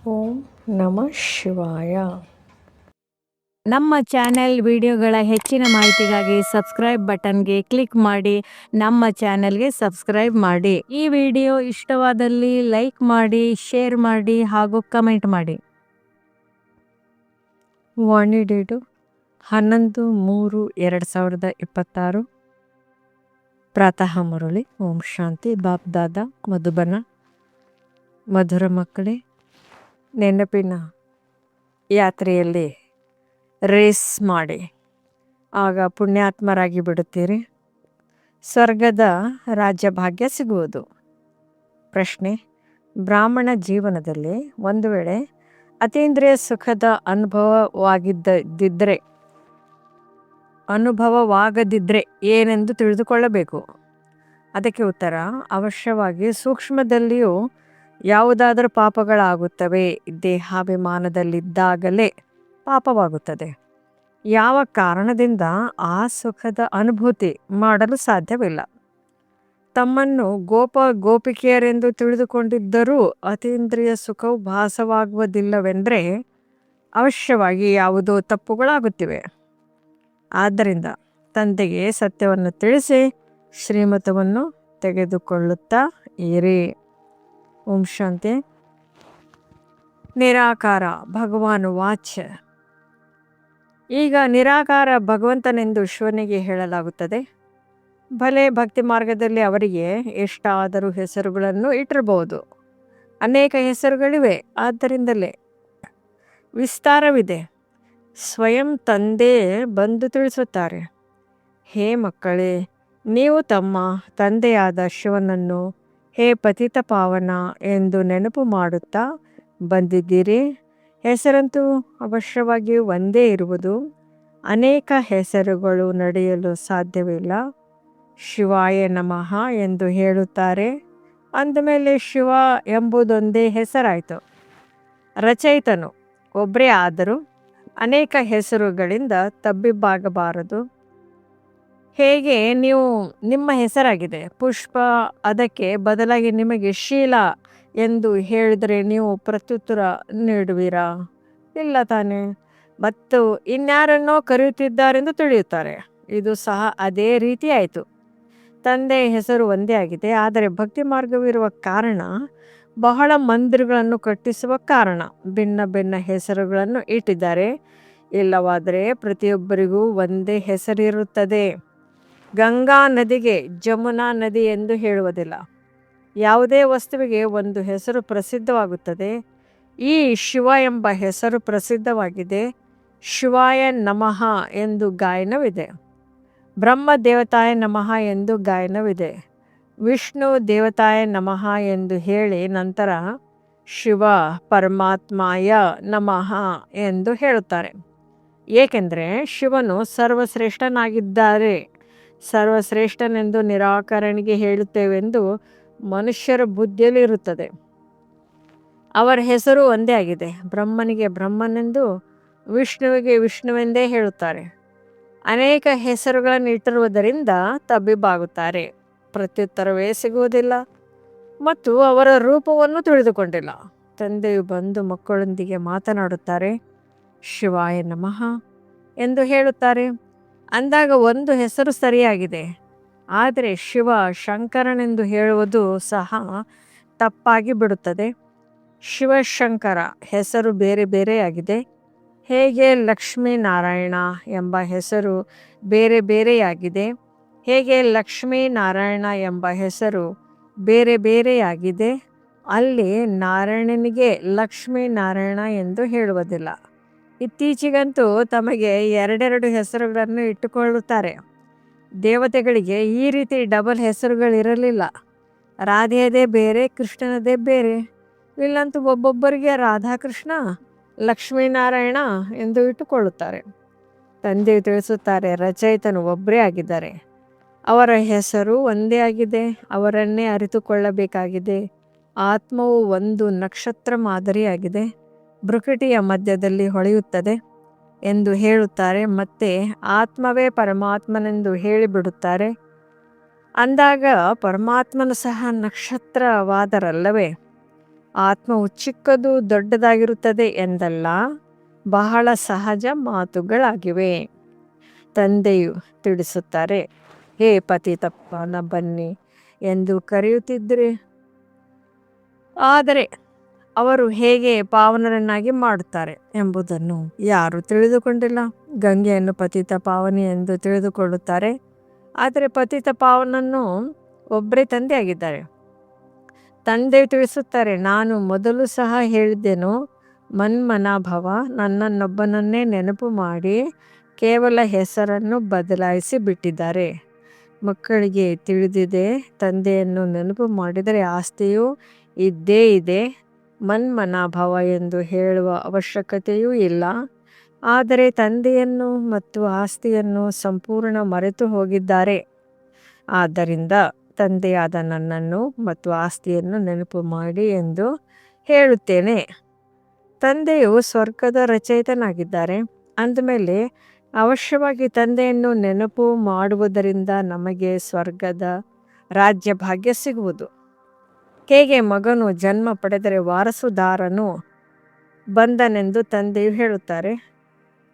ಓಂ ನಮಃ ಶಿವಾಯ. ನಮ್ಮ ಚಾನೆಲ್ ವಿಡಿಯೋಗಳ ಹೆಚ್ಚಿನ ಮಾಹಿತಿಗಾಗಿ ಸಬ್ಸ್ಕ್ರೈಬ್ ಬಟನ್ಗೆ ಕ್ಲಿಕ್ ಮಾಡಿ ನಮ್ಮ ಚಾನೆಲ್ಗೆ ಸಬ್ಸ್ಕ್ರೈಬ್ ಮಾಡಿ. ಈ ವಿಡಿಯೋ ಇಷ್ಟವಾದಲ್ಲಿ ಲೈಕ್ ಮಾಡಿ, ಶೇರ್ ಮಾಡಿ ಹಾಗೂ ಕಮೆಂಟ್ ಮಾಡಿ. ವಾಣಿ ಡೇಟು 11/3/2026. ಪ್ರಾತಃ ಮುರಳಿ. ಓಂ ಶಾಂತಿ. ಬಾಪ್ ದಾದಾ ಮಧುಬನ. ಮಧುರ ಮಕ್ಕಳೇ, ನೆನಪಿನ ಯಾತ್ರೆಯಲ್ಲಿ ರೇಸ್ ಮಾಡಿ, ಆಗ ಪುಣ್ಯಾತ್ಮರಾಗಿ ಬಿಡುತ್ತೀರಿ. ಸ್ವರ್ಗದ ರಾಜ್ಯಭಾಗ್ಯ ಸಿಗುವುದು. ಪ್ರಶ್ನೆ: ಬ್ರಾಹ್ಮಣ ಜೀವನದಲ್ಲಿ ಒಂದು ವೇಳೆ ಅತೀಂದ್ರಿಯ ಸುಖದ ಅನುಭವವಾಗದಿದ್ದರೆ ಏನೆಂದು ತಿಳಿದುಕೊಳ್ಳಬೇಕು? ಅದಕ್ಕೆ ಉತ್ತರ: ಅವಶ್ಯವಾಗಿ ಸೂಕ್ಷ್ಮದಲ್ಲಿಯೂ ಯಾವುದಾದರೂ ಪಾಪಗಳಾಗುತ್ತವೆ. ದೇಹಾಭಿಮಾನದಲ್ಲಿದ್ದಾಗಲೇ ಪಾಪವಾಗುತ್ತದೆ. ಯಾವ ಕಾರಣದಿಂದ ಆ ಸುಖದ ಅನುಭೂತಿ ಮಾಡಲು ಸಾಧ್ಯವಿಲ್ಲ. ತಮ್ಮನ್ನು ಗೋಪಿಕೆಯರೆಂದು ತಿಳಿದುಕೊಂಡಿದ್ದರೂ ಅತೀಂದ್ರಿಯ ಸುಖವು ಭಾಸವಾಗುವುದಿಲ್ಲವೆಂದರೆ ಅವಶ್ಯವಾಗಿ ಯಾವುದೋ ತಪ್ಪುಗಳಾಗುತ್ತಿವೆ. ಆದ್ದರಿಂದ ತಂದೆಗೆ ಸತ್ಯವನ್ನು ತಿಳಿಸಿ ಶ್ರೀಮತವನ್ನು ತೆಗೆದುಕೊಳ್ಳುತ್ತಾ ಇರಿ. ಓಂ ಶಾಂತಿ. ನಿರಾಕಾರ ಭಗವಾನ್ ವಾಚ್. ಈಗ ನಿರಾಕಾರ ಭಗವಂತನೆಂದು ಶಿವನಿಗೆ ಹೇಳಲಾಗುತ್ತದೆ. ಭಲೆ ಭಕ್ತಿ ಮಾರ್ಗದಲ್ಲಿ ಅವರಿಗೆ ಎಷ್ಟಾದರೂ ಹೆಸರುಗಳನ್ನು ಇಟ್ಟಿರಬಹುದು. ಅನೇಕ ಹೆಸರುಗಳಿವೆ. ಆದ್ದರಿಂದಲೇ ವಿಸ್ತಾರವಿದೆ. ಸ್ವಯಂ ತಂದೆ ಬಂದು ತಿಳಿಸುತ್ತಾರೆ, ಹೇ ಮಕ್ಕಳೇ, ನೀವು ತಮ್ಮ ತಂದೆಯಾದ ಶಿವನನ್ನು ಹೇ ಪತಿತ ಪಾವನ ಎಂದು ನೆನಪು ಮಾಡುತ್ತಾ ಬಂದಿದ್ದೀರಿ. ಹೆಸರಂತೂ ಅವಶ್ಯವಾಗಿ ಒಂದೇ ಇರುವುದು. ಅನೇಕ ಹೆಸರುಗಳು ನಡೆಯಲು ಸಾಧ್ಯವಿಲ್ಲ. ಶಿವಾಯ ನಮಃ ಎಂದು ಹೇಳುತ್ತಾರೆ. ಅಂದಮೇಲೆ ಶಿವ ಎಂಬುದೊಂದೇ ಹೆಸರಾಯಿತು. ರಚಯಿತನು ಒಬ್ಬರೇ ಆದರೂ ಅನೇಕ ಹೆಸರುಗಳಿಂದ ತಬ್ಬಿಬ್ಬಾಗಬಾರದು. ಹೇಗೆ ನಿಮ್ಮ ಹೆಸರಾಗಿದೆ ಪುಷ್ಪ, ಅದಕ್ಕೆ ಬದಲಾಗಿ ನಿಮಗೆ ಶೀಲ ಎಂದು ಹೇಳಿದರೆ ನೀವು ಪ್ರತ್ಯುತ್ತರ ನೀಡುವಿರಾ? ಇಲ್ಲ ತಾನೇ. ಮತ್ತು ಇನ್ಯಾರನ್ನೋ ಕರೆಯುತ್ತಿದ್ದಾರೆಂದು ತಿಳಿಯುತ್ತಾರೆ. ಇದು ಸಹ ಅದೇ ರೀತಿ ಆಯಿತು. ತಂದೆಯ ಹೆಸರು ಒಂದೇ ಆಗಿದೆ. ಆದರೆ ಭಕ್ತಿ ಮಾರ್ಗವಿರುವ ಕಾರಣ, ಬಹಳ ಮಂದಿರಗಳನ್ನು ಕಟ್ಟಿಸುವ ಕಾರಣ ಭಿನ್ನ ಭಿನ್ನ ಹೆಸರುಗಳನ್ನು ಇಟ್ಟಿದ್ದಾರೆ. ಇಲ್ಲವಾದರೆ ಪ್ರತಿಯೊಬ್ಬರಿಗೂ ಒಂದೇ ಹೆಸರಿರುತ್ತದೆ. ಗಂಗಾ ನದಿಗೆ ಜಮುನಾ ನದಿ ಎಂದು ಹೇಳುವುದಿಲ್ಲ. ಯಾವುದೇ ವಸ್ತುವಿಗೆ ಒಂದು ಹೆಸರು ಪ್ರಸಿದ್ಧವಾಗುತ್ತದೆ. ಈ ಶಿವ ಎಂಬ ಹೆಸರು ಪ್ರಸಿದ್ಧವಾಗಿದೆ. ಶಿವಾಯ ನಮಃ ಎಂದು ಗಾಯನವಿದೆ. ಬ್ರಹ್ಮ ದೇವತಾಯ ನಮಃ ಎಂದು ಗಾಯನವಿದೆ. ವಿಷ್ಣು ದೇವತಾಯ ನಮಃ ಎಂದು ಹೇಳಿ ನಂತರ ಶಿವ ಪರಮಾತ್ಮಾಯ ನಮಃ ಎಂದು ಹೇಳುತ್ತಾರೆ. ಏಕೆಂದರೆ ಶಿವನು ಸರ್ವಶ್ರೇಷ್ಠನಾಗಿದ್ದಾರೆ. ಸರ್ವಶ್ರೇಷ್ಠನೆಂದು ನಿರಾಕರಣಿಗೆ ಹೇಳುತ್ತೇವೆಂದು ಮನುಷ್ಯರ ಬುದ್ಧಿಯಲ್ಲಿ ಇರುತ್ತದೆ. ಅವರ ಹೆಸರು ಒಂದೇ ಆಗಿದೆ. ಬ್ರಹ್ಮನಿಗೆ ಬ್ರಹ್ಮನೆಂದು, ವಿಷ್ಣುವಿಗೆ ವಿಷ್ಣುವೆಂದೇ ಹೇಳುತ್ತಾರೆ. ಅನೇಕ ಹೆಸರುಗಳನ್ನು ಇಟ್ಟಿರುವುದರಿಂದ ತಬ್ಬಿಬ್ಬಾಗುತ್ತಾರೆ. ಪ್ರತ್ಯುತ್ತರವೇ ಸಿಗುವುದಿಲ್ಲ ಮತ್ತು ಅವರ ರೂಪವನ್ನು ತಿಳಿದುಕೊಂಡಿಲ್ಲ. ತಂದೆಯು ಬಂದು ಮಕ್ಕಳೊಂದಿಗೆ ಮಾತನಾಡುತ್ತಾರೆ. ಶಿವಾಯ ನಮಃ ಎಂದು ಹೇಳುತ್ತಾರೆ. ಅಂದಾಗ ಒಂದು ಹೆಸರು ಸರಿಯಾಗಿದೆ. ಆದರೆ ಶಿವ ಶಂಕರನೆಂದು ಹೇಳುವುದು ಸಹ ತಪ್ಪಾಗಿ ಬಿಡುತ್ತದೆ. ಶಿವಶಂಕರ ಹೆಸರು ಬೇರೆ ಬೇರೆಯಾಗಿದೆ. ಹೇಗೆ ಲಕ್ಷ್ಮೀನಾರಾಯಣ ಎಂಬ ಹೆಸರು ಬೇರೆ ಬೇರೆಯಾಗಿದೆ. ಹೇಗೆ ಲಕ್ಷ್ಮೀನಾರಾಯಣ ಎಂಬ ಹೆಸರು ಬೇರೆ ಬೇರೆಯಾಗಿದೆ. ಅಲ್ಲಿ ನಾರಾಯಣನಿಗೆ ಲಕ್ಷ್ಮೀನಾರಾಯಣ ಎಂದು ಹೇಳುವುದಿಲ್ಲ. ಇತ್ತೀಚೆಗಂತೂ ತಮಗೆ ಎರಡೆರಡು ಹೆಸರುಗಳನ್ನು ಇಟ್ಟುಕೊಳ್ಳುತ್ತಾರೆ. ದೇವತೆಗಳಿಗೆ ಈ ರೀತಿ ಡಬಲ್ ಹೆಸರುಗಳಿರಲಿಲ್ಲ. ರಾಧೆಯದೇ ಬೇರೆ, ಕೃಷ್ಣನದೇ ಬೇರೆ. ಇಲ್ಲಂತೂ ಒಬ್ಬೊಬ್ಬರಿಗೆ ರಾಧಾಕೃಷ್ಣ, ಲಕ್ಷ್ಮೀನಾರಾಯಣ ಎಂದು ಇಟ್ಟುಕೊಳ್ಳುತ್ತಾರೆ. ತಂದೆಯು ತಿಳಿಸುತ್ತಾರೆ, ರಚಯಿತನು ಒಬ್ಬರೇ ಆಗಿದ್ದಾರೆ. ಅವರ ಹೆಸರು ಒಂದೇ ಆಗಿದೆ. ಅವರನ್ನೇ ಅರಿತುಕೊಳ್ಳಬೇಕಾಗಿದೆ. ಆತ್ಮವು ಒಂದು ನಕ್ಷತ್ರ ಮಾದರಿಯಾಗಿದೆ. ಭ್ರುಕುಟಿಯ ಮಧ್ಯದಲ್ಲಿ ಹೊಳೆಯುತ್ತದೆ ಎಂದು ಹೇಳುತ್ತಾರೆ. ಮತ್ತೆ ಆತ್ಮವೇ ಪರಮಾತ್ಮನೆಂದು ಹೇಳಿಬಿಡುತ್ತಾರೆ. ಅಂದಾಗ ಪರಮಾತ್ಮನು ಸಹ ನಕ್ಷತ್ರವಾದರಲ್ಲವೇ? ಆತ್ಮವು ಚಿಕ್ಕದು ದೊಡ್ಡದಾಗಿರುತ್ತದೆ ಎಂದಲ್ಲ, ಬಹಳ ಸಹಜ ಮಾತುಗಳಾಗಿವೆ. ತಂದೆಯು ತಿಳಿಸುತ್ತಾರೆ, ಹೇ ಪತಿತಪಾವನ ಬನ್ನಿ ಎಂದು ಕರೆಯುತ್ತಿದ್ದರೆ, ಆದರೆ ಅವರು ಹೇಗೆ ಪಾವನರನ್ನಾಗಿ ಮಾಡುತ್ತಾರೆ ಎಂಬುದನ್ನು ಯಾರು ತಿಳಿದುಕೊಂಡಿಲ್ಲ. ಗಂಗೆಯನ್ನು ಪತಿತ ಪಾವನಿ ಎಂದು ತಿಳಿದುಕೊಳ್ಳುತ್ತಾರೆ, ಆದರೆ ಪತಿತ ಪಾವನನ್ನು ಒಬ್ಬರೇ ತಂದೆ ಆಗಿದ್ದಾರೆ. ತಂದೆ ತಿಳಿಸುತ್ತಾರೆ, ನಾನು ಮೊದಲು ಸಹ ಹೇಳಿದ್ದೆನು, ಮನ್ಮನಾಭವ, ನನ್ನನ್ನೊಬ್ಬನನ್ನೇ ನೆನಪು ಮಾಡಿ ಕೇವಲ ಹೆಸರನ್ನು ಬದಲಾಯಿಸಿ ಬಿಟ್ಟಿದ್ದಾರೆ. ಮಕ್ಕಳಿಗೆ ತಿಳಿದಿದೆ, ತಂದೆಯನ್ನು ನೆನಪು ಮಾಡಿದರೆ ಆಸ್ತಿಯು ಇದ್ದೇ ಇದೆ, ಮನ್ಮನಾಭವ ಎಂದು ಹೇಳುವ ಅವಶ್ಯಕತೆಯೂ ಇಲ್ಲ. ಆದರೆ ತಂದೆಯನ್ನು ಮತ್ತು ಆಸ್ತಿಯನ್ನು ಸಂಪೂರ್ಣ ಮರೆತು ಹೋಗಿದ್ದಾರೆ. ಆದ್ದರಿಂದ ತಂದೆಯಾದ ನನ್ನನ್ನು ಮತ್ತು ಆಸ್ತಿಯನ್ನು ನೆನಪು ಮಾಡಿ ಎಂದು ಹೇಳುತ್ತೇನೆ. ತಂದೆಯು ಸ್ವರ್ಗದ ರಚಯಿತನಾಗಿದ್ದಾರೆ. ಅಂದಮೇಲೆ ಅವಶ್ಯವಾಗಿ ತಂದೆಯನ್ನು ನೆನಪು ಮಾಡುವುದರಿಂದ ನಮಗೆ ಸ್ವರ್ಗದ ರಾಜ್ಯ ಭಾಗ್ಯ ಸಿಗುವುದು. ಹೇಗೆ ಮಗನು ಜನ್ಮ ಪಡೆದರೆ ವಾರಸುದಾರನು ಬಂದನೆಂದು ತಂದೆಯು ಹೇಳುತ್ತಾರೆ,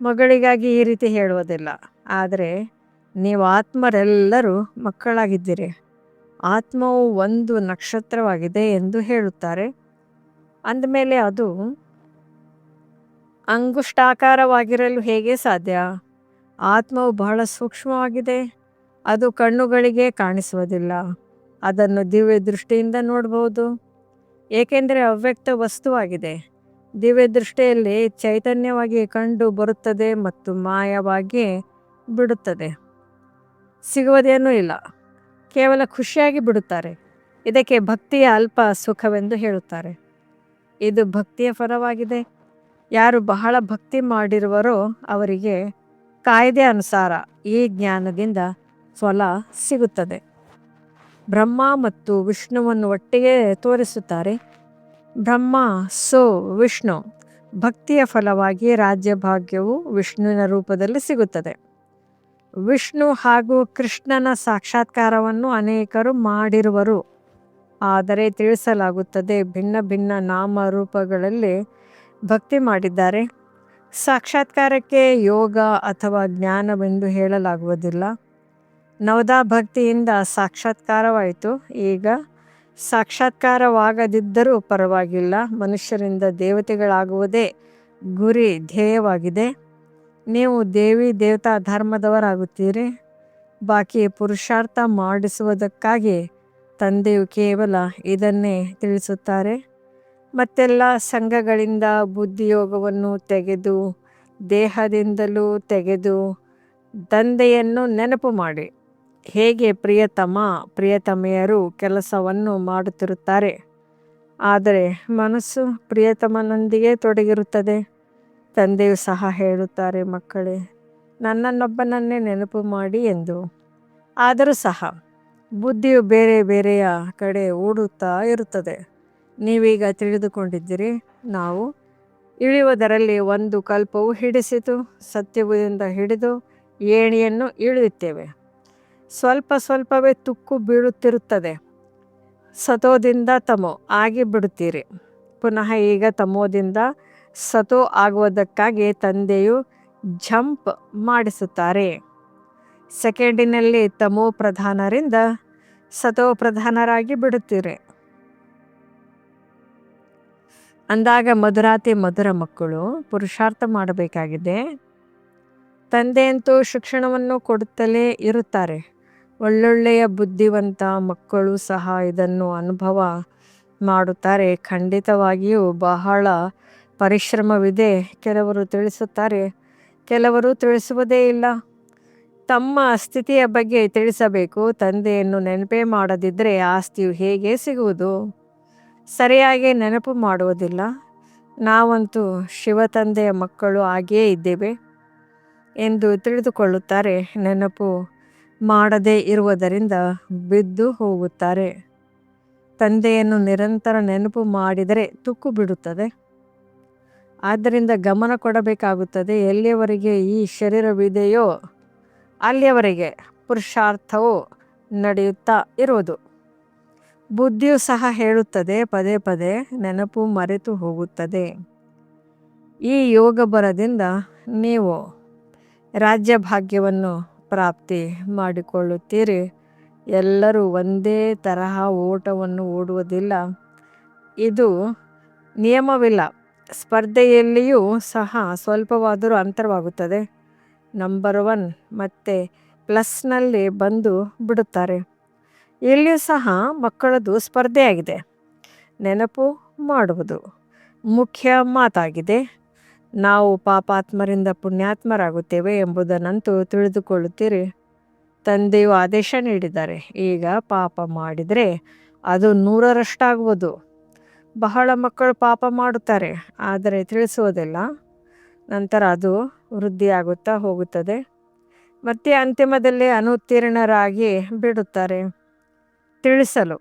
ಮಗಳಿಗಾಗಿ ಈ ರೀತಿ ಹೇಳುವುದಿಲ್ಲ. ಆದರೆ ನೀವು ಆತ್ಮರೆಲ್ಲರೂ ಮಕ್ಕಳಾಗಿದ್ದೀರಿ, ಆತ್ಮವು ಒಂದು ನಕ್ಷತ್ರವಾಗಿದೆ ಎಂದು ಹೇಳುತ್ತಾರೆ. ಅಂದಮೇಲೆ ಅದು ಅಂಗುಷ್ಟಾಕಾರವಾಗಿರಲು ಹೇಗೆ ಸಾಧ್ಯ? ಆತ್ಮವು ಬಹಳ ಸೂಕ್ಷ್ಮವಾಗಿದೆ, ಅದು ಕಣ್ಣುಗಳಿಗೆ ಕಾಣಿಸುವುದಿಲ್ಲ. ಅದನ್ನು ದಿವ್ಯ ದೃಷ್ಟಿಯಿಂದ ನೋಡಬಹುದು, ಏಕೆಂದರೆ ಅವ್ಯಕ್ತ ವಸ್ತುವಾಗಿದೆ. ದಿವ್ಯ ದೃಷ್ಟಿಯಲ್ಲಿ ಚೈತನ್ಯವಾಗಿ ಕಂಡು ಬರುತ್ತದೆ ಮತ್ತು ಮಾಯವಾಗಿ ಬಿಡುತ್ತದೆ. ಸಿಗುವುದೇನೂ ಇಲ್ಲ, ಕೇವಲ ಖುಷಿಯಾಗಿ ಬಿಡುತ್ತಾರೆ. ಇದಕ್ಕೆ ಭಕ್ತಿಯ ಅಲ್ಪ ಸುಖವೆಂದು ಹೇಳುತ್ತಾರೆ. ಇದು ಭಕ್ತಿಯ ಫಲವಾಗಿದೆ. ಯಾರು ಬಹಳ ಭಕ್ತಿ ಮಾಡಿರುವರೋ ಅವರಿಗೆ ಕಾಯ್ದೆ ಅನುಸಾರ ಈ ಜ್ಞಾನದಿಂದ ಫಲ ಸಿಗುತ್ತದೆ. ಬ್ರಹ್ಮ ಮತ್ತು ವಿಷ್ಣುವನ್ನು ಒಟ್ಟಿಗೆ ತೋರಿಸುತ್ತಾರೆ. ಬ್ರಹ್ಮ ಸೋ ವಿಷ್ಣು. ಭಕ್ತಿಯ ಫಲವಾಗಿ ರಾಜ್ಯ ಭಾಗ್ಯವು ವಿಷ್ಣುವಿನ ರೂಪದಲ್ಲಿ ಸಿಗುತ್ತದೆ. ವಿಷ್ಣು ಹಾಗೂ ಕೃಷ್ಣನ ಸಾಕ್ಷಾತ್ಕಾರವನ್ನು ಅನೇಕರು ಮಾಡಿರುವರು, ಆದರೆ ತಿಳಿಸಲಾಗುತ್ತದೆ ಭಿನ್ನ ಭಿನ್ನ ನಾಮರೂಪಗಳಲ್ಲಿ ಭಕ್ತಿ ಮಾಡಿದ್ದಾರೆ. ಸಾಕ್ಷಾತ್ಕಾರಕ್ಕೆ ಯೋಗ ಅಥವಾ ಜ್ಞಾನವೆಂದು ಹೇಳಲಾಗುವುದಿಲ್ಲ. ನವದಾ ಭಕ್ತಿಯಿಂದ ಸಾಕ್ಷಾತ್ಕಾರವಾಯಿತು. ಈಗ ಸಾಕ್ಷಾತ್ಕಾರವಾಗದಿದ್ದರೂ ಪರವಾಗಿಲ್ಲ, ಮನುಷ್ಯರಿಂದ ದೇವತೆಗಳಾಗುವುದೇ ಗುರಿ ಧ್ಯೇಯವಾಗಿದೆ. ನೀವು ದೇವಿ ದೇವತಾ ಧರ್ಮದವರಾಗುತ್ತೀರಿ. ಬಾಕಿ ಪುರುಷಾರ್ಥ ಮಾಡಿಸುವುದಕ್ಕಾಗಿ ತಂದೆಯು ಕೇವಲ ಇದನ್ನೇ ತಿಳಿಸುತ್ತಾರೆ. ಮತ್ತೆಲ್ಲ ಸಂಘಗಳಿಂದ ಬುದ್ಧಿಯೋಗವನ್ನು ತೆಗೆದು ದೇಹದಿಂದಲೂ ತೆಗೆದು ತಂದೆಯನ್ನು ನೆನಪು ಮಾಡಿ. ಹೇಗೆ ಪ್ರಿಯತಮ ಪ್ರಿಯತಮೆಯರು ಕೆಲಸವನ್ನು ಮಾಡುತ್ತಿರುತ್ತಾರೆ, ಆದರೆ ಮನಸ್ಸು ಪ್ರಿಯತಮನೊಂದಿಗೆ ತೊಡಗಿರುತ್ತದೆ. ತಂದೆಯು ಸಹ ಹೇಳುತ್ತಾರೆ, ಮಕ್ಕಳೇ, ನನ್ನನ್ನೊಬ್ಬನನ್ನೇ ನೆನಪು ಮಾಡಿ ಎಂದು. ಆದರೂ ಸಹ ಬುದ್ಧಿಯು ಬೇರೆ ಬೇರೆಯ ಕಡೆ ಓಡುತ್ತಾ ಇರುತ್ತದೆ. ನೀವೀಗ ತಿಳಿದುಕೊಂಡಿದ್ದೀರಿ, ನಾವು ಇಳಿಯುವುದರಲ್ಲಿ ಒಂದು ಕಲ್ಪವು ಹಿಡಿಸಿತು. ಸತ್ಯದಿಂದ ಹಿಡಿದು ಏಣಿಯನ್ನು ಇಳಿಯುತ್ತೇವೆ. ಸ್ವಲ್ಪ ಸ್ವಲ್ಪವೇ ತುಕ್ಕು ಬೀಳುತ್ತಿರುತ್ತದೆ. ಸತೋದಿಂದ ತಮೋ ಆಗಿ ಬಿಡುತ್ತೀರಿ. ಪುನಃ ಈಗ ತಮೋದಿಂದ ಸತೋ ಆಗುವುದಕ್ಕಾಗಿ ತಂದೆಯು ಜಂಪ್ ಮಾಡಿಸುತ್ತಾರೆ. ಸೆಕೆಂಡಿನಲ್ಲಿ ತಮೋ ಪ್ರಧಾನರಿಂದ ಸತೋ ಪ್ರಧಾನರಾಗಿ ಬಿಡುತ್ತೀರಿ. ಅಂದಾಗ ಮಧುರಾತಿ ಮಧುರ ಮಕ್ಕಳು ಪುರುಷಾರ್ಥ ಮಾಡಬೇಕಾಗಿದೆ. ತಂದೆಯಂತೂ ಶಿಕ್ಷಣವನ್ನು ಕೊಡುತ್ತಲೇ ಇರುತ್ತಾರೆ. ಒಳ್ಳೊಳ್ಳೆಯ ಬುದ್ಧಿವಂತ ಮಕ್ಕಳು ಸಹ ಇದನ್ನು ಅನುಭವ ಮಾಡುತ್ತಾರೆ. ಖಂಡಿತವಾಗಿಯೂ ಬಹಳ ಪರಿಶ್ರಮವಿದೆ. ಕೆಲವರು ತಿಳಿಸುತ್ತಾರೆ, ಕೆಲವರು ತಿಳಿಸುವುದೇ ಇಲ್ಲ. ತಮ್ಮ ಸ್ಥಿತಿಯ ಬಗ್ಗೆ ತಿಳಿಸಬೇಕು. ತಂದೆಯನ್ನು ನೆನಪೇ ಮಾಡದಿದ್ದರೆ ಆಸ್ತಿಯು ಹೇಗೆ ಸಿಗುವುದು? ಸರಿಯಾಗಿ ನೆನಪು ಮಾಡುವುದಿಲ್ಲ. ನಾವಂತೂ ಶಿವ ತಂದೆಯ ಮಕ್ಕಳು ಆಗಿಯೇ ಇದ್ದೇವೆ ಎಂದು ತಿಳಿದುಕೊಳ್ಳುತ್ತಾರೆ. ನೆನಪು ಮಾಡದೇ ಇರುವುದರಿಂದ ಬಿದ್ದು ಹೋಗುತ್ತಾರೆ. ತಂದೆಯನ್ನು ನಿರಂತರ ನೆನಪು ಮಾಡಿದರೆ ತುಕ್ಕು ಬಿಡುತ್ತದೆ. ಆದ್ದರಿಂದ ಗಮನ ಕೊಡಬೇಕಾಗುತ್ತದೆ. ಎಲ್ಲಿಯವರೆಗೆ ಈ ಶರೀರವಿದೆಯೋ ಅಲ್ಲಿಯವರೆಗೆ ಪುರುಷಾರ್ಥವು ನಡೆಯುತ್ತಾ ಇರುವುದು. ಬುದ್ಧಿಯು ಸಹ ಹೇಳುತ್ತದೆ, ಪದೇ ಪದೇ ನೆನಪು ಮರೆತು ಹೋಗುತ್ತದೆ. ಈ ಯೋಗ ಬಲದಿಂದ ನೀವು ರಾಜ್ಯ ಭಾಗ್ಯವನ್ನು ಪ್ರಾಪ್ತಿ ಮಾಡಿಕೊಳ್ಳುತ್ತೀರಿ. ಎಲ್ಲರೂ ಒಂದೇ ತರಹ ಓಟವನ್ನು ಓಡುವುದಿಲ್ಲ. ಇದು ನಿಯಮವಿಲ್ಲ. ಸ್ಪರ್ಧೆಯಲ್ಲಿಯೂ ಸಹ ಸ್ವಲ್ಪವಾದರೂ ಅಂತರವಾಗುತ್ತದೆ. ನಂಬರ್ 1 ಮತ್ತೆ ಪ್ಲಸ್ನಲ್ಲಿ ಬಂದು ಬಿಡುತ್ತಾರೆ. ಇಲ್ಲಿಯೂ ಸಹ ಮಕ್ಕಳದು ಸ್ಪರ್ಧೆಯಾಗಿದೆ. ನೆನಪು ಮಾಡುವುದು ಮುಖ್ಯ ಮಾತಾಗಿದೆ. ನಾವು ಪಾಪಾತ್ಮರಿಂದ ಪುಣ್ಯಾತ್ಮರಾಗುತ್ತೇವೆ ಎಂಬುದನ್ನಂತೂ ತಿಳಿದುಕೊಳ್ಳುತ್ತೀರಿ. ತಂದೆಯು ಆದೇಶ ನೀಡಿದ್ದಾರೆ, ಈಗ ಪಾಪ ಮಾಡಿದರೆ ಅದು 100ರಷ್ಟಾಗುವುದು. ಬಹಳ ಮಕ್ಕಳು ಪಾಪ ಮಾಡುತ್ತಾರೆ, ಆದರೆ ತಿಳಿಸುವುದಿಲ್ಲ. ನಂತರ ಅದು ವೃದ್ಧಿಯಾಗುತ್ತಾ ಹೋಗುತ್ತದೆ. ಮತ್ತೆ ಅಂತಿಮದಲ್ಲಿ ಅನುತ್ತೀರ್ಣರಾಗಿ ಬಿಡುತ್ತಾರೆ. ತಿಳಿಸಲು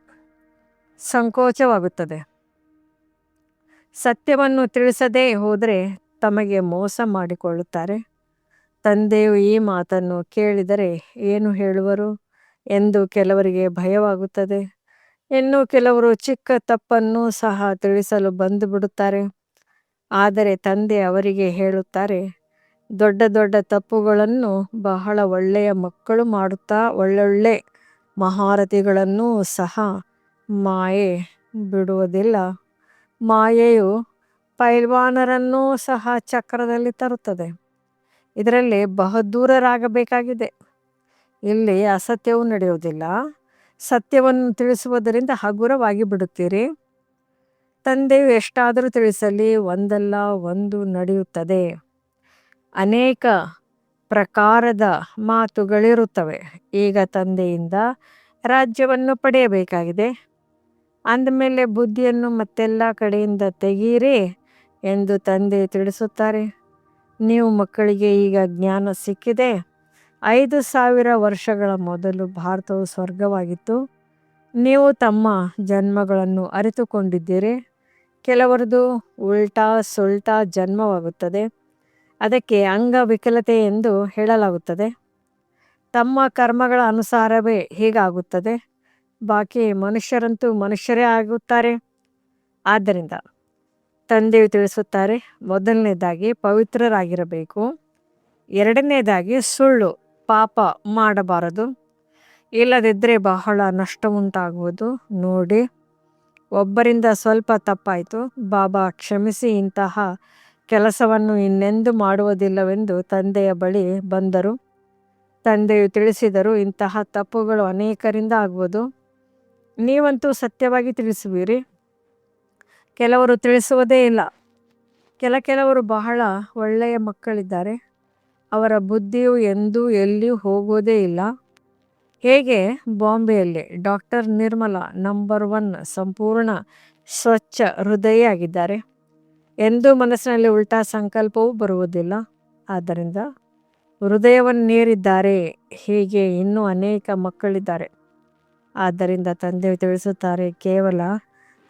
ಸಂಕೋಚವಾಗುತ್ತದೆ. ಸತ್ಯವನ್ನು ತಿಳಿಸದೇ ಹೋದರೆ ತಮಗೆ ಮೋಸ ಮಾಡಿಕೊಳ್ಳುತ್ತಾರೆ. ತಂದೆಯು ಈ ಮಾತನ್ನು ಕೇಳಿದರೆ ಏನು ಹೇಳುವರು ಎಂದು ಕೆಲವರಿಗೆ ಭಯವಾಗುತ್ತದೆ. ಇನ್ನು ಕೆಲವರು ಚಿಕ್ಕ ತಪ್ಪನ್ನು ಸಹ ತಿಳಿಸಲು ಬಂದು ಬಿಡುತ್ತಾರೆ. ಆದರೆ ತಂದೆ ಅವರಿಗೆ ಹೇಳುತ್ತಾರೆ, ದೊಡ್ಡ ದೊಡ್ಡ ತಪ್ಪುಗಳನ್ನು ಬಹಳ ಒಳ್ಳೆಯ ಮಕ್ಕಳು ಮಾಡುತ್ತಾ ಒಳ್ಳೊಳ್ಳೆ ಮಹಾರಥಿಗಳನ್ನೂ ಸಹ ಮಾಯೆ ಬಿಡುವುದಿಲ್ಲ. ಮಾಯೆಯು ಪೈಲ್ವಾನರನ್ನೂ ಸಹ ಚಕ್ರದಲ್ಲಿ ತರುತ್ತದೆ. ಇದರಲ್ಲಿ ಬಹದ್ದೂರರಾಗಬೇಕಾಗಿದೆ. ಇಲ್ಲಿ ಅಸತ್ಯವೂ ನಡೆಯುವುದಿಲ್ಲ. ಸತ್ಯವನ್ನು ತಿಳಿಸುವುದರಿಂದ ಹಗುರವಾಗಿ ಬಿಡುತ್ತೀರಿ. ತಂದೆಯು ಎಷ್ಟಾದರೂ ತಿಳಿಸಲಿ, ಒಂದಲ್ಲ ಒಂದು ನಡೆಯುತ್ತದೆ. ಅನೇಕ ಪ್ರಕಾರದ ಮಾತುಗಳಿರುತ್ತವೆ. ಈಗ ತಂದೆಯಿಂದ ರಾಜ್ಯವನ್ನು ಪಡೆಯಬೇಕಾಗಿದೆ. ಅಂದಮೇಲೆ ಬುದ್ಧಿಯನ್ನು ಮತ್ತೆಲ್ಲ ಕಡೆಯಿಂದ ತೆಗೀರಿ ಎಂದು ತಂದೆ ತಿಳಿಸುತ್ತಾರೆ. ನೀವು ಮಕ್ಕಳಿಗೆ ಈಗ ಜ್ಞಾನ ಸಿಕ್ಕಿದೆ. 5000 ವರ್ಷಗಳ ಮೊದಲು ಭಾರತವು ಸ್ವರ್ಗವಾಗಿತ್ತು. ನೀವು ತಮ್ಮ ಜನ್ಮಗಳನ್ನು ಅರಿತುಕೊಂಡಿದ್ದೀರಿ. ಕೆಲವರದು ಉಲ್ಟಾ ಸುಲ್ಟಾ ಜನ್ಮವಾಗುತ್ತದೆ. ಅದಕ್ಕೆ ಅಂಗವಿಕಲತೆ ಎಂದು ಹೇಳಲಾಗುತ್ತದೆ. ತಮ್ಮ ಕರ್ಮಗಳ ಅನುಸಾರವೇ ಹೀಗಾಗುತ್ತದೆ. ಬಾಕಿ ಮನುಷ್ಯರಂತೂ ಮನುಷ್ಯರೇ ಆಗುತ್ತಾರೆ. ಆದ್ದರಿಂದ ತಂದೆಯು ತಿಳಿಸುತ್ತಾರೆ, ಮೊದಲನೇದಾಗಿ ಪವಿತ್ರರಾಗಿರಬೇಕು. ಎರಡನೇದಾಗಿ ಸುಳ್ಳು ಪಾಪ ಮಾಡಬಾರದು. ಇಲ್ಲದಿದ್ದರೆ ಬಹಳ ನಷ್ಟ ಉಂಟಾಗುವುದು. ನೋಡಿ, ಒಬ್ಬರಿಂದ ಸ್ವಲ್ಪ ತಪ್ಪಾಯಿತು, ಬಾಬಾ ಕ್ಷಮಿಸಿ, ಇಂತಹ ಕೆಲಸವನ್ನು ಇನ್ನೆಂದೂ ಮಾಡುವುದಿಲ್ಲವೆಂದು ತಂದೆಯ ಬಳಿ ಬಂದರು. ತಂದೆಯು ತಿಳಿಸಿದರು, ಇಂತಹ ತಪ್ಪುಗಳು ಅನೇಕರಿಂದ ಆಗುವುದು. ನೀವಂತೂ ಸತ್ಯವಾಗಿ ತಿಳಿಸುವಿರಿ. ಕೆಲವರು ತಿಳಿಸುವುದೇ ಇಲ್ಲ. ಕೆಲವರು ಬಹಳ ಒಳ್ಳೆಯ ಮಕ್ಕಳಿದ್ದಾರೆ. ಅವರ ಬುದ್ಧಿಯು ಎಂದೂ ಎಲ್ಲಿಯೂ ಹೋಗುವುದೇ ಇಲ್ಲ. ಹೇಗೆ ಬಾಂಬೆಯಲ್ಲಿ ಡಾಕ್ಟರ್ ನಿರ್ಮಲಾ ನಂಬರ್ 1 ಸಂಪೂರ್ಣ ಸ್ವಚ್ಛ ಹೃದಯಿಯಾಗಿದ್ದಾರೆ. ಎಂದೂ ಮನಸ್ಸಿನಲ್ಲಿ ಉಲ್ಟಾ ಸಂಕಲ್ಪವೂ ಬರುವುದಿಲ್ಲ. ಆದ್ದರಿಂದ ಹೃದಯವನ್ನು ನೀರಿದ್ದಾರೆ. ಹೀಗೆ ಇನ್ನೂ ಅನೇಕ ಮಕ್ಕಳಿದ್ದಾರೆ. ಆದ್ದರಿಂದ ತಂದೆಯು ತಿಳಿಸುತ್ತಾರೆ, ಕೇವಲ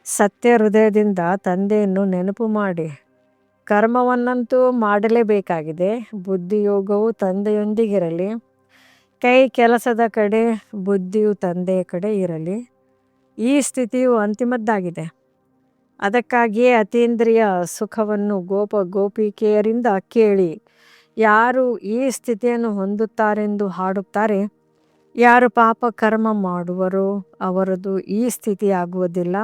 ಸತ್ಯ ಹೃದಯದಿಂದ ತಂದೆಯನ್ನು ನೆನಪು ಮಾಡಿ. ಕರ್ಮವನ್ನಂತೂ ಮಾಡಲೇಬೇಕಾಗಿದೆ. ಬುದ್ಧಿಯೋಗವು ತಂದೆಯೊಂದಿಗಿರಲಿ. ಕೈ ಕೆಲಸದ ಕಡೆ ಬುದ್ಧಿಯು ತಂದೆಯ ಕಡೆ ಇರಲಿ. ಈ ಸ್ಥಿತಿಯು ಅಂತಿಮದ್ದಾಗಿದೆ. ಅದಕ್ಕಾಗಿಯೇ ಅತೀಂದ್ರಿಯ ಸುಖವನ್ನು ಗೋಪಿಕೆಯರಿಂದ ಕೇಳಿ. ಯಾರು ಈ ಸ್ಥಿತಿಯನ್ನು ಹೊಂದುತ್ತಾರೆಂದು ಹಾಡುತ್ತಾರೆ, ಯಾರು ಪಾಪ ಕರ್ಮ ಮಾಡುವರೋ ಅವರದು ಈ ಸ್ಥಿತಿಯಾಗುವುದಿಲ್ಲ.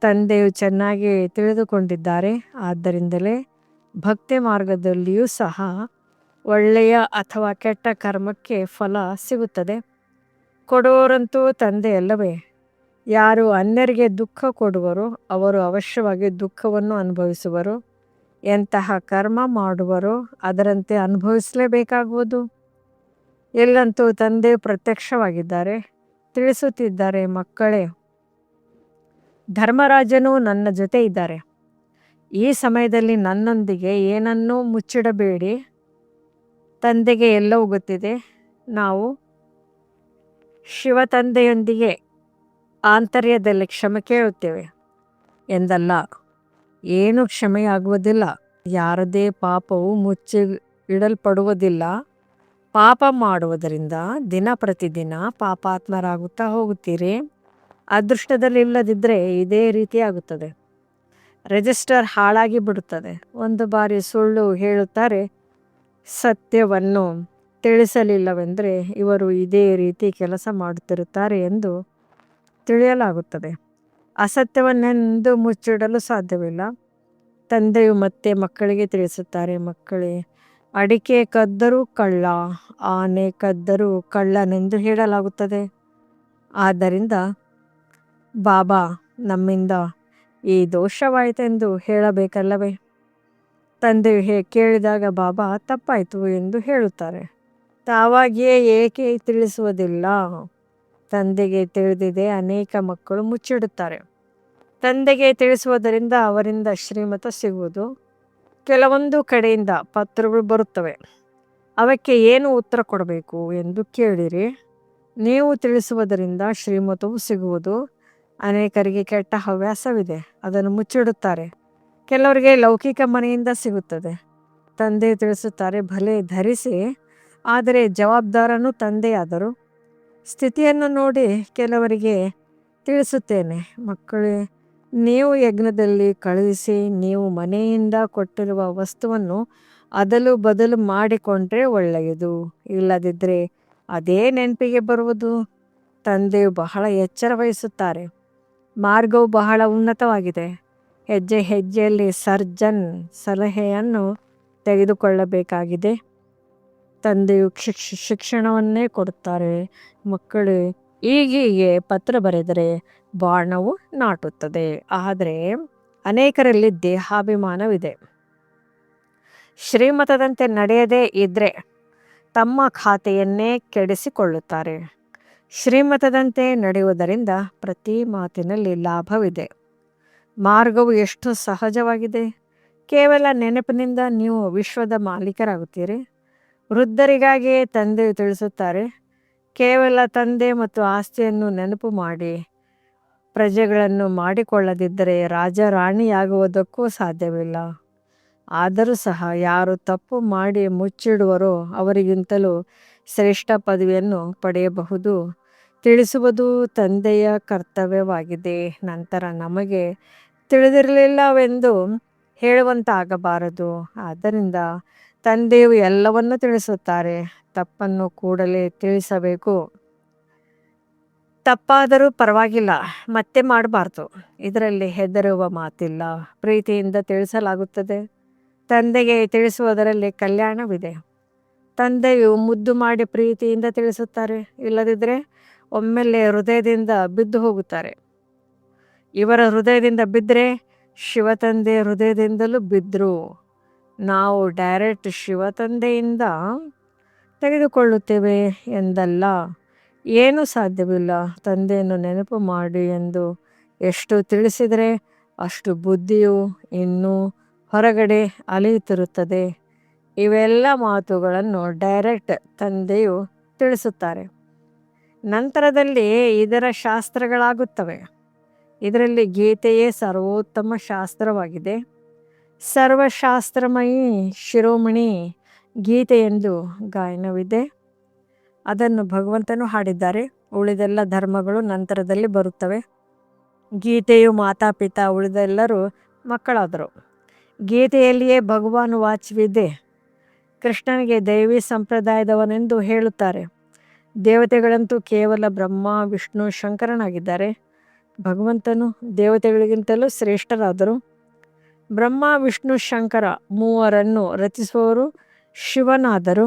ತಂದೆಯು ಚೆನ್ನಾಗಿ ತಿಳಿದುಕೊಂಡಿದ್ದಾರೆ. ಆದ್ದರಿಂದಲೇ ಭಕ್ತಿ ಮಾರ್ಗದಲ್ಲಿಯೂ ಸಹ ಒಳ್ಳೆಯ ಅಥವಾ ಕೆಟ್ಟ ಕರ್ಮಕ್ಕೆ ಫಲ ಸಿಗುತ್ತದೆ. ಕೊಡುವವರಂತೂ ತಂದೆಯಲ್ಲವೇ. ಯಾರು ಅನ್ಯರಿಗೆ ದುಃಖ ಕೊಡುವರೋ ಅವರು ಅವಶ್ಯವಾಗಿ ದುಃಖವನ್ನು ಅನುಭವಿಸುವರು. ಎಂತಹ ಕರ್ಮ ಮಾಡುವರೋ ಅದರಂತೆ ಅನುಭವಿಸಲೇಬೇಕಾಗುವುದು. ಇಲ್ಲಂತೂ ತಂದೆ ಪ್ರತ್ಯಕ್ಷವಾಗಿದ್ದಾರೆ, ತಿಳಿಸುತ್ತಿದ್ದಾರೆ, ಮಕ್ಕಳೇ, ಧರ್ಮರಾಜನು ನನ್ನ ಜೊತೆ ಇದ್ದಾರೆ. ಈ ಸಮಯದಲ್ಲಿ ನನ್ನೊಂದಿಗೆ ಏನನ್ನೂ ಮುಚ್ಚಿಡಬೇಡಿ. ತಂದೆಗೆ ಎಲ್ಲವೂ ಗೊತ್ತಿದೆ. ನಾವು ಶಿವ ತಂದೆಯೊಂದಿಗೆ ಆಂತರ್ಯದಲ್ಲಿ ಕ್ಷಮೆ ಕೇಳುತ್ತೇವೆ ಎಂದಲ್ಲ. ಏನು ಕ್ಷಮೆಯಾಗುವುದಿಲ್ಲ. ಯಾರದೇ ಪಾಪವು ಮುಚ್ಚಿ ಇಡಲ್ಪಡುವುದಿಲ್ಲ. ಪಾಪ ಮಾಡುವುದರಿಂದ ದಿನ ಪ್ರತಿದಿನ ಪಾಪಾತ್ಮರಾಗುತ್ತಾ ಹೋಗುತ್ತೀರಿ. ಅದೃಷ್ಟದಲ್ಲಿ ಇಲ್ಲದಿದ್ದರೆ ಇದೇ ರೀತಿ ಆಗುತ್ತದೆ. ರಿಜಿಸ್ಟರ್ ಹಾಳಾಗಿ ಬಿಡುತ್ತದೆ. ಒಂದು ಬಾರಿ ಸುಳ್ಳು ಹೇಳುತ್ತಾರೆ, ಸತ್ಯವನ್ನು ತಿಳಿಸಲಿಲ್ಲವೆಂದರೆ ಇವರು ಇದೇ ರೀತಿ ಕೆಲಸ ಮಾಡುತ್ತಿರುತ್ತಾರೆ ಎಂದು ತಿಳಿಯಲಾಗುತ್ತದೆ. ಅಸತ್ಯವನ್ನೆಂದು ಮುಚ್ಚಿಡಲು ಸಾಧ್ಯವಿಲ್ಲ. ತಂದೆಯು ಮತ್ತೆ ಮಕ್ಕಳಿಗೆ ತಿಳಿಸುತ್ತಾರೆ, ಮಕ್ಕಳೇ, ಅಡಿಕೆ ಕದ್ದರೂ ಕಳ್ಳ, ಆನೆ ಕದ್ದರೂ ಕಳ್ಳನೆಂದು ಹೇಳಲಾಗುತ್ತದೆ. ಆದ್ದರಿಂದ ಬಾಬಾ ನಮ್ಮಿಂದ ಈ ದೋಷವಾಯಿತೆಂದು ಹೇಳಬೇಕಲ್ಲವೇ? ತಂದೆಯು ಕೇಳಿದಾಗ ಬಾಬಾ ತಪ್ಪಾಯಿತು ಎಂದು ಹೇಳುತ್ತಾರೆ. ತಾವಾಗಿಯೇ ಏಕೆ ತಿಳಿಸುವುದಿಲ್ಲ? ತಂದೆಗೆ ತಿಳಿದಿದೆ, ಅನೇಕ ಮಕ್ಕಳು ಮುಚ್ಚಿಡುತ್ತಾರೆ. ತಂದೆಗೆ ತಿಳಿಸುವುದರಿಂದ ಅವರಿಂದ ಶ್ರೀಮತ ಸಿಗುವುದು. ಕೆಲವೊಂದು ಕಡೆಯಿಂದ ಪತ್ರಗಳು ಬರುತ್ತವೆ, ಅವಕ್ಕೆ ಏನು ಉತ್ತರ ಕೊಡಬೇಕು ಎಂದು ಕೇಳಿರಿ. ನೀವು ತಿಳಿಸುವುದರಿಂದ ಶ್ರೀಮತವು ಸಿಗುವುದು. ಅನೇಕರಿಗೆ ಕೆಟ್ಟ ಹವ್ಯಾಸವಿದೆ, ಅದನ್ನು ಮುಚ್ಚಿಡುತ್ತಾರೆ. ಕೆಲವರಿಗೆ ಲೌಕಿಕ ಮನೆಯಿಂದ ಸಿಗುತ್ತದೆ. ತಂದೆ ತಿಳಿಸುತ್ತಾರೆ, ಭಲೆ ಧರಿಸಿ, ಆದರೆ ಜವಾಬ್ದಾರನು ತಂದೆಯಾದರು. ಸ್ಥಿತಿಯನ್ನು ನೋಡಿ ಕೆಲವರಿಗೆ ತಿಳಿಸುತ್ತೇನೆ, ಮಕ್ಕಳೇ, ನೀವು ಯಜ್ಞದಲ್ಲಿ ಕಳುಹಿಸಿ ನೀವು ಮನೆಯಿಂದ ಕೊಟ್ಟಿರುವ ವಸ್ತುವನ್ನು ಅದಲು ಬದಲು ಮಾಡಿಕೊಂಡ್ರೆ ಒಳ್ಳೆಯದು. ಇಲ್ಲದಿದ್ದರೆ ಅದೇ ನೆನಪಿಗೆ ಬರುವುದು. ತಂದೆಯು ಬಹಳ ಎಚ್ಚರ ವಹಿಸುತ್ತಾರೆ. ಮಾರ್ಗವು ಬಹಳ ಉನ್ನತವಾಗಿದೆ. ಹೆಜ್ಜೆ ಹೆಜ್ಜೆಯಲ್ಲಿ ಸರ್ಜನ್ ಸಲಹೆಯನ್ನು ತೆಗೆದುಕೊಳ್ಳಬೇಕಾಗಿದೆ. ತಂದೆಯು ಶಿಕ್ಷಣವನ್ನೇ ಕೊಡುತ್ತಾರೆ. ಮಕ್ಕಳು, ಈಗೀಗೆ ಪತ್ರ ಬರೆದರೆ ಬಾಣವು ನಾಟುತ್ತದೆ. ಆದರೆ ಅನೇಕರಲ್ಲಿ ದೇಹಾಭಿಮಾನವಿದೆ. ಶ್ರೀಮತದಂತೆ ನಡೆಯದೇ ಇದ್ದರೆ ತಮ್ಮ ಖಾತೆಯನ್ನೇ ಕೆಡಿಸಿಕೊಳ್ಳುತ್ತಾರೆ. ಶ್ರೀಮತದಂತೆ ನಡೆಯುವುದರಿಂದ ಪ್ರತಿ ಮಾತಿನಲ್ಲಿ ಲಾಭವಿದೆ. ಮಾರ್ಗವು ಎಷ್ಟು ಸಹಜವಾಗಿದೆ. ಕೇವಲ ನೆನಪಿನಿಂದ ನೀವು ವಿಶ್ವದ ಮಾಲೀಕರಾಗುತ್ತೀರಿ. ವೃದ್ಧರಿಗಾಗಿಯೇ ತಂದೆಯು ತಿಳಿಸುತ್ತಾರೆ, ಕೇವಲ ತಂದೆ ಮತ್ತು ಆಸ್ತಿಯನ್ನು ನೆನಪು ಮಾಡಿ ಪ್ರಜೆಗಳನ್ನು ಮಾಡಿಕೊಳ್ಳದಿದ್ದರೆ ರಾಜರಾಣಿಯಾಗುವುದಕ್ಕೂ ಸಾಧ್ಯವಿಲ್ಲ. ಆದರೂ ಸಹ ಯಾರು ತಪ್ಪು ಮಾಡಿ ಮುಚ್ಚಿಡುವರೋ ಅವರಿಗಿಂತಲೂ ಶ್ರೇಷ್ಠ ಪದವಿಯನ್ನು ಪಡೆಯಬಹುದು. ತಿಳಿಸುವುದು ತಂದೆಯ ಕರ್ತವ್ಯವಾಗಿದೆ. ನಂತರ ನಮಗೆ ತಿಳಿದಿರಲಿಲ್ಲವೆಂದು ಹೇಳುವಂತಾಗಬಾರದು. ಆದ್ದರಿಂದ ತಂದೆಯು ಎಲ್ಲವನ್ನೂ ತಿಳಿಸುತ್ತಾರೆ. ತಪ್ಪನ್ನು ಕೂಡಲೇ ತಿಳಿಸಬೇಕು. ತಪ್ಪಾದರೂ ಪರವಾಗಿಲ್ಲ, ಮತ್ತೆ ಮಾಡಬಾರ್ದು. ಇದರಲ್ಲಿ ಹೆದರುವ ಮಾತಿಲ್ಲ. ಪ್ರೀತಿಯಿಂದ ತಿಳಿಸಲಾಗುತ್ತದೆ. ತಂದೆಗೆ ತಿಳಿಸುವುದರಲ್ಲಿ ಕಲ್ಯಾಣವಿದೆ. ತಂದೆಯು ಮುದ್ದು ಮಾಡಿ ಪ್ರೀತಿಯಿಂದ ತಿಳಿಸುತ್ತಾರೆ. ಇಲ್ಲದಿದ್ದರೆ ಒಮ್ಮೆಲೆ ಹೃದಯದಿಂದ ಬಿದ್ದು ಹೋಗುತ್ತಾರೆ. ಇವರ ಹೃದಯದಿಂದ ಬಿದ್ದರೆ ಶಿವತಂದೆ ಹೃದಯದಿಂದಲೂ ಬಿದ್ದರು. ನಾವು ಡೈರೆಕ್ಟ್ ಶಿವತಂದೆಯಿಂದ ತೆಗೆದುಕೊಳ್ಳುತ್ತೇವೆ ಎಂದಲ್ಲ. ಏನೂ ಸಾಧ್ಯವಿಲ್ಲ. ತಂದೆಯನ್ನು ನೆನಪು ಮಾಡಿ ಎಂದು ಎಷ್ಟು ತಿಳಿಸಿದರೆ ಅಷ್ಟು ಬುದ್ಧಿಯು ಇನ್ನೂ ಹೊರಗಡೆ ಅಲೆಯುತ್ತಿರುತ್ತದೆ. ಇವೆಲ್ಲ ಮಾತುಗಳನ್ನು ಡೈರೆಕ್ಟ್ ತಂದೆಯು ತಿಳಿಸುತ್ತಾರೆ. ನಂತರದಲ್ಲಿ ಇದರ ಶಾಸ್ತ್ರಗಳಾಗುತ್ತವೆ. ಇದರಲ್ಲಿ ಗೀತೆಯೇ ಸರ್ವೋತ್ತಮ ಶಾಸ್ತ್ರವಾಗಿದೆ. ಸರ್ವಶಾಸ್ತ್ರಮಯಿ ಶಿರೋಮಣಿ ಗೀತೆ ಎಂದು ಗಾಯನವಿದೆ. ಅದನ್ನು ಭಗವಂತನು ಹಾಡಿದ್ದಾರೆ. ಉಳಿದೆಲ್ಲ ಧರ್ಮಗಳು ನಂತರದಲ್ಲಿ ಬರುತ್ತವೆ. ಗೀತೆಯು ಮಾತಾಪಿತಾ ಉಳಿದೆಲ್ಲರೂ ಮಕ್ಕಳಾದರು. ಗೀತೆಯಲ್ಲಿಯೇ ಭಗವಾನ್ ವಾಚ್ಯವಿದೆ. ಕೃಷ್ಣನಿಗೆ ದೈವಿ ಸಂಪ್ರದಾಯದವನೆಂದು ಹೇಳುತ್ತಾರೆ. ದೇವತೆಗಳಂತೂ ಕೇವಲ ಬ್ರಹ್ಮ ವಿಷ್ಣು ಶಂಕರನಾಗಿದ್ದಾರೆ. ಭಗವಂತನು ದೇವತೆಗಳಿಗಿಂತಲೂ ಶ್ರೇಷ್ಠರಾದರು. ಬ್ರಹ್ಮ ವಿಷ್ಣು ಶಂಕರ ಮೂವರನ್ನು ರಚಿಸುವವರು ಶಿವನಾದರು.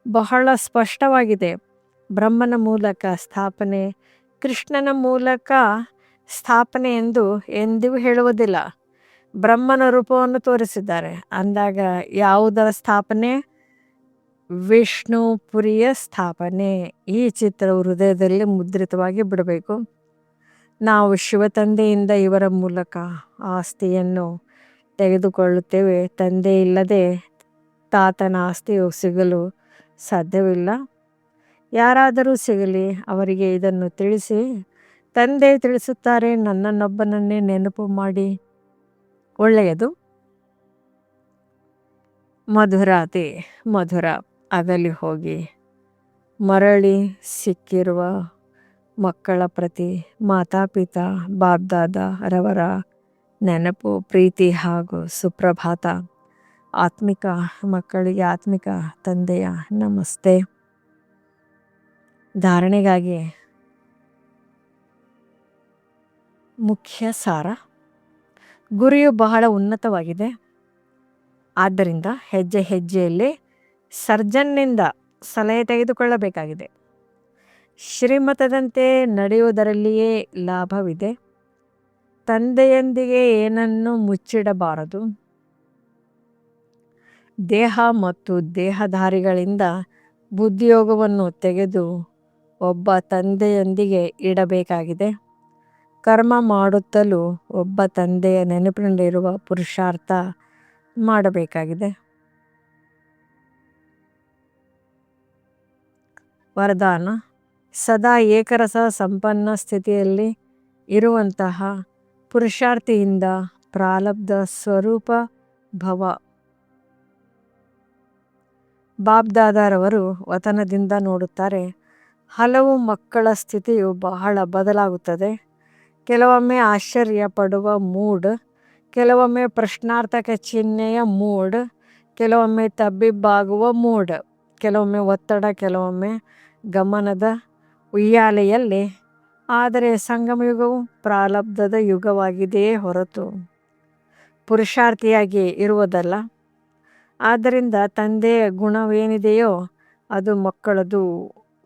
ಬಹಳ ಸ್ಪಷ್ಟವಾಗಿದೆ. ಬ್ರಹ್ಮನ ಮೂಲಕ ಸ್ಥಾಪನೆ, ಕೃಷ್ಣನ ಮೂಲಕ ಸ್ಥಾಪನೆ ಎಂದು ಎಂದಿಗೂ ಹೇಳುವುದಿಲ್ಲ. ಬ್ರಹ್ಮನ ರೂಪವನ್ನು ತೋರಿಸಿದ್ದಾರೆ ಅಂದಾಗ ಯಾವುದರ ಸ್ಥಾಪನೆ? ವಿಷ್ಣು ಪುರಿಯ ಸ್ಥಾಪನೆ. ಈ ಚಿತ್ರವು ಹೃದಯದಲ್ಲಿ ಮುದ್ರಿತವಾಗಿ ಬಿಡಬೇಕು. ನಾವು ಶಿವತಂದೆಯಿಂದ ಇವರ ಮೂಲಕ ಆಸ್ತಿಯನ್ನು ತೆಗೆದುಕೊಳ್ಳುತ್ತೇವೆ. ತಂದೆ ಇಲ್ಲದೆ ತಾತನ ಆಸ್ತಿಯು ಸಿಗಲು ಸಾಧ್ಯವಿಲ್ಲ. ಯಾರಾದರೂ ಸಿಗಲಿ, ಅವರಿಗೆ ಇದನ್ನು ತಿಳಿಸಿ. ತಂದೆ ತಿಳಿಸುತ್ತಾರೆ, ನನ್ನನ್ನೊಬ್ಬನನ್ನೇ ನೆನಪು ಮಾಡಿ ಒಳ್ಳೆಯದು. ಮಧುರಾತಿ ಮಧುರ. ಅಗಲಿ ಹೋಗಿ ಮರಳಿ ಸಿಕ್ಕಿರುವ ಮಕ್ಕಳ ಪ್ರತಿ ಮಾತಾಪಿತಾ ಬಾಬ್ದಾದ ರವರ ನೆನಪು, ಪ್ರೀತಿ ಹಾಗೂ ಸುಪ್ರಭಾತ. ಆತ್ಮಿಕ ಮಕ್ಕಳಿಗೆ ಆತ್ಮಿಕ ತಂದೆಯ ನಮಸ್ತೆ. ಧಾರಣೆಗಾಗಿ ಮುಖ್ಯ ಸಾರ. ಗುರಿಯು ಬಹಳ ಉನ್ನತವಾಗಿದೆ. ಆದ್ದರಿಂದ ಹೆಜ್ಜೆ ಹೆಜ್ಜೆಯಲ್ಲಿ ಸರ್ಜನ್ನಿಂದ ಸಲಹೆ ತೆಗೆದುಕೊಳ್ಳಬೇಕಾಗಿದೆ. ಶ್ರೀಮತದಂತೆ ನಡೆಯುವುದರಲ್ಲಿಯೇ ಲಾಭವಿದೆ. ತಂದೆಯೊಂದಿಗೆ ಏನನ್ನು ಮುಚ್ಚಿಡಬಾರದು. ದೇಹ ಮತ್ತು ದೇಹಧಾರಿಗಳಿಂದ ಬುದ್ಧಿಯೋಗವನ್ನು ತೆಗೆದು ಒಬ್ಬ ತಂದೆಯೊಂದಿಗೆ ಇಡಬೇಕಾಗಿದೆ. ಕರ್ಮ ಮಾಡುತ್ತಲೂ ಒಬ್ಬ ತಂದೆಯ ನೆನಪಿನಲ್ಲಿರುವ ಪುರುಷಾರ್ಥ ಮಾಡಬೇಕಾಗಿದೆ. ವರದಾನ: ಸದಾ ಏಕರಸ ಸಂಪನ್ನ ಸ್ಥಿತಿಯಲ್ಲಿ ಇರುವಂತಹ ಪುರುಷಾರ್ಥಿಯಿಂದ ಪ್ರಾರಬ್ಧ ಸ್ವರೂಪ ಭವ. ಬಾಬ್ದಾದಾರವರು ವತನದಿಂದ ನೋಡುತ್ತಾರೆ. ಹಲವು ಮಕ್ಕಳ ಸ್ಥಿತಿಯು ಬಹಳ ಬದಲಾಗುತ್ತದೆ. ಕೆಲವೊಮ್ಮೆ ಆಶ್ಚರ್ಯ ಪಡುವ ಮೂಡ್, ಕೆಲವೊಮ್ಮೆ ಪ್ರಶ್ನಾರ್ಥಕ ಚಿಹ್ನೆಯ ಮೂಡ್, ಕೆಲವೊಮ್ಮೆ ತಬ್ಬಿಬ್ಬಾಗುವ ಮೂಡ್, ಕೆಲವೊಮ್ಮೆ ಒತ್ತಡ, ಕೆಲವೊಮ್ಮೆ ಗಮನದ ಉಯ್ಯಾಲೆಯಲ್ಲಿ. ಆದರೆ ಸಂಗಮಯುಗವು ಪ್ರಾರಬ್ಧದ ಯುಗವಾಗಿದೆಯೇ ಹೊರತು ಪುರುಷಾರ್ಥಿಯಾಗಿ ಇರುವುದಲ್ಲ. ಆದ್ದರಿಂದ ತಂದೆಯ ಗುಣವೇನಿದೆಯೋ ಅದು ಮಕ್ಕಳದು.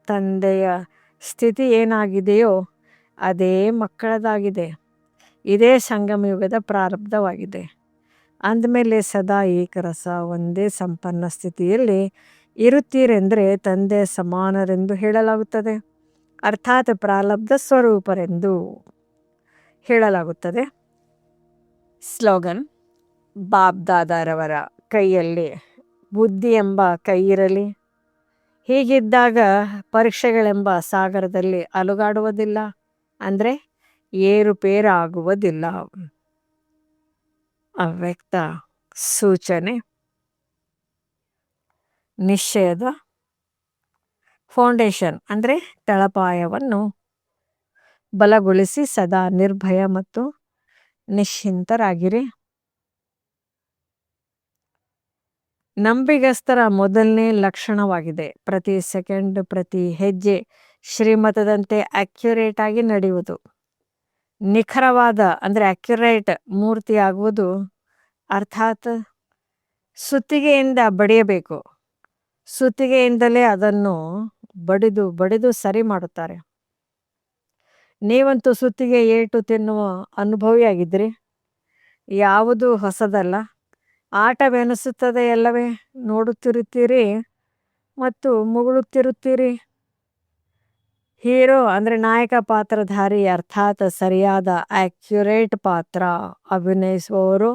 ತಂದೆಯ ಸ್ಥಿತಿ ಏನಾಗಿದೆಯೋ ಅದೇ ಮಕ್ಕಳದಾಗಿದೆ. ಇದೇ ಸಂಗಮಯುಗದ ಪ್ರಾರಬ್ಧವಾಗಿದೆ. ಅಂದಮೇಲೆ ಸದಾ ಏಕರಸ ಒಂದೇ ಸಂಪನ್ನ ಸ್ಥಿತಿಯಲ್ಲಿ ಇರುತ್ತೀರೆಂದರೆ ತಂದೆ ಸಮಾನರೆಂದು ಹೇಳಲಾಗುತ್ತದೆ. ಅರ್ಥಾತ್ ಪ್ರಾರಬ್ಧ ಸ್ವರೂಪರೆಂದು ಹೇಳಲಾಗುತ್ತದೆ. ಸ್ಲೋಗನ್: ಬಾಬ್ದಾದಾರವರ ಕೈಯಲ್ಲಿ ಬುದ್ಧಿ ಎಂಬ ಕೈಯಿರಲಿ. ಹೀಗಿದ್ದಾಗ ಪರೀಕ್ಷೆಗಳೆಂಬ ಸಾಗರದಲ್ಲಿ ಅಲುಗಾಡುವುದಿಲ್ಲ. ಅಂದರೆ ಏರುಪೇರಾಗುವುದಿಲ್ಲ. ಅವ್ಯಕ್ತ ಸೂಚನೆ: ನಿಶ್ಚಯದ ಫೌಂಡೇಶನ್ ಅಂದರೆ ತಳಪಾಯವನ್ನು ಬಲಗೊಳಿಸಿ ಸದಾ ನಿರ್ಭಯ ಮತ್ತು ನಿಶ್ಚಿಂತರಾಗಿರಿ. ನಂಬಿಗಸ್ತರ ಮೊದಲನೇ ಲಕ್ಷಣವಾಗಿದೆ ಪ್ರತಿ ಸೆಕೆಂಡ್, ಪ್ರತಿ ಹೆಜ್ಜೆ ಶ್ರೀಮತದಂತೆ ಅಕ್ಯುರೇಟ್ ಆಗಿ ನಡೆಯುವುದು. ನಿಖರವಾದ ಅಂದರೆ ಅಕ್ಯುರೇಟ್ ಮೂರ್ತಿಯಾಗುವುದು. ಅರ್ಥಾತ್ ಸುತ್ತಿಗೆಯಿಂದ ಬಡಿಯಬೇಕು. ಸುತ್ತಿಗೆಯಿಂದಲೇ ಅದನ್ನು ಬಡಿದು ಬಡಿದು ಸರಿ ಮಾಡುತ್ತಾರೆ. ನೀವಂತೂ ಸುತ್ತಿಗೆ ಏಟು ತಿನ್ನುವ ಅನುಭವಿಯಾಗಿದ್ರಿ. ಯಾವುದು ಹೊಸದಲ್ಲ. ಆಟವೆನಿಸುತ್ತದೆ ಎಲ್ಲವೇ. ನೋಡುತ್ತಿರುತ್ತೀರಿ ಮತ್ತು ಮುಗುಳುತ್ತಿರುತ್ತೀರಿ. ಹೀರೋ ಅಂದರೆ ನಾಯಕ ಪಾತ್ರಧಾರಿ, ಅರ್ಥಾತ್ ಸರಿಯಾದ ಆಕ್ಯುರೇಟ್ ಪಾತ್ರ ಅಭಿನಯಿಸುವವರು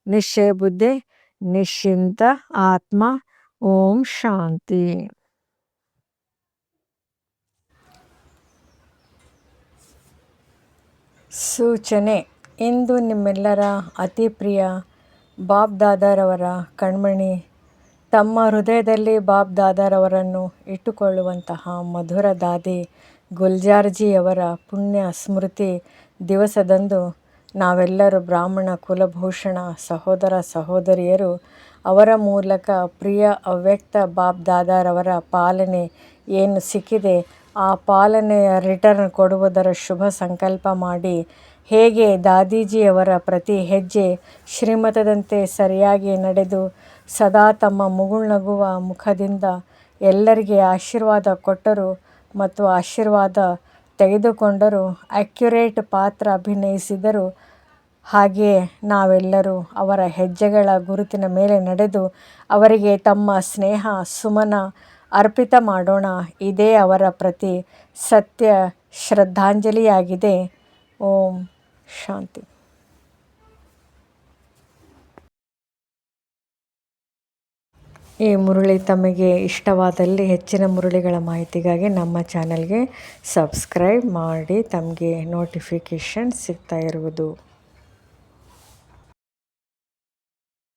ನಿಶ್ಚಯ ಬುದ್ಧಿ, ನಿಶ್ಚಿಂತ ಆತ್ಮ. ಓಂ ಶಾಂತಿ. ಸೂಚನೆ: ಇಂದು ನಿಮ್ಮೆಲ್ಲರ ಅತಿ ಪ್ರಿಯ ಬಾಬ್ದಾದಾರವರ ಕಣ್ಮಣಿ ತಮ್ಮ ಹೃದಯದಲ್ಲಿ ಬಾಬ್ದಾದಾರವರನ್ನು ಇಟ್ಟುಕೊಳ್ಳುವಂತಹ ಮಧುರ ದಾದಿ ಗುಲ್ಜಾರ್ಜಿಯವರ ಪುಣ್ಯ ಸ್ಮೃತಿ ದಿವಸದಂದು ನಾವೆಲ್ಲರೂ ಬ್ರಾಹ್ಮಣ ಕುಲಭೂಷಣ ಸಹೋದರ ಸಹೋದರಿಯರು ಅವರ ಮೂಲಕ ಪ್ರಿಯ ಅವ್ಯಕ್ತ ಬಾಬ್ದಾದಾರವರ ಪಾಲನೆ ಏನು ಸಿಕ್ಕಿದೆ ಆ ಪಾಲನೆಯ ರಿಟರ್ನ್ ಕೊಡುವುದರ ಶುಭ ಸಂಕಲ್ಪ ಮಾಡಿ, ಹೇಗೆ ದಾದೀಜಿಯವರ ಪ್ರತಿ ಹೆಜ್ಜೆ ಶ್ರೀಮತದಂತೆ ಸರಿಯಾಗಿ ನಡೆದು ಸದಾ ತಮ್ಮ ಮುಗುಳ್ನಗುವ ಮುಖದಿಂದ ಎಲ್ಲರಿಗೆ ಆಶೀರ್ವಾದ ಕೊಟ್ಟರು ಮತ್ತು ಆಶೀರ್ವಾದ ತೆಗೆದುಕೊಂಡರು, ಅಕ್ಯುರೇಟ್ ಪಾತ್ರ ಅಭಿನಯಿಸಿದರು. ಹಾಗೆಯೇ ನಾವೆಲ್ಲರೂ ಅವರ ಹೆಜ್ಜೆಗಳ ಗುರುತಿನ ಮೇಲೆ ನಡೆದು ಅವರಿಗೆ ತಮ್ಮ ಸ್ನೇಹ ಸುಮನ ಅರ್ಪಿತ ಮಾಡೋಣ. ಇದೇ ಅವರ ಪ್ರತಿ ಸತ್ಯ ಶ್ರದ್ಧಾಂಜಲಿಯಾಗಿದೆ. ಓಂ ಶಾಂತಿ. ಈ ಮುರಳಿ ತಮಗೆ ಇಷ್ಟವಾದಲ್ಲಿ ಹೆಚ್ಚಿನ ಮುರಳಿಗಳ ಮಾಹಿತಿಗಾಗಿ ನಮ್ಮ ಚಾನಲ್ಗೆ ಸಬ್ಸ್ಕ್ರೈಬ್ ಮಾಡಿ. ತಮಗೆ ನೋಟಿಫಿಕೇಷನ್ ಸಿಗ್ತಾ ಇರುವುದು.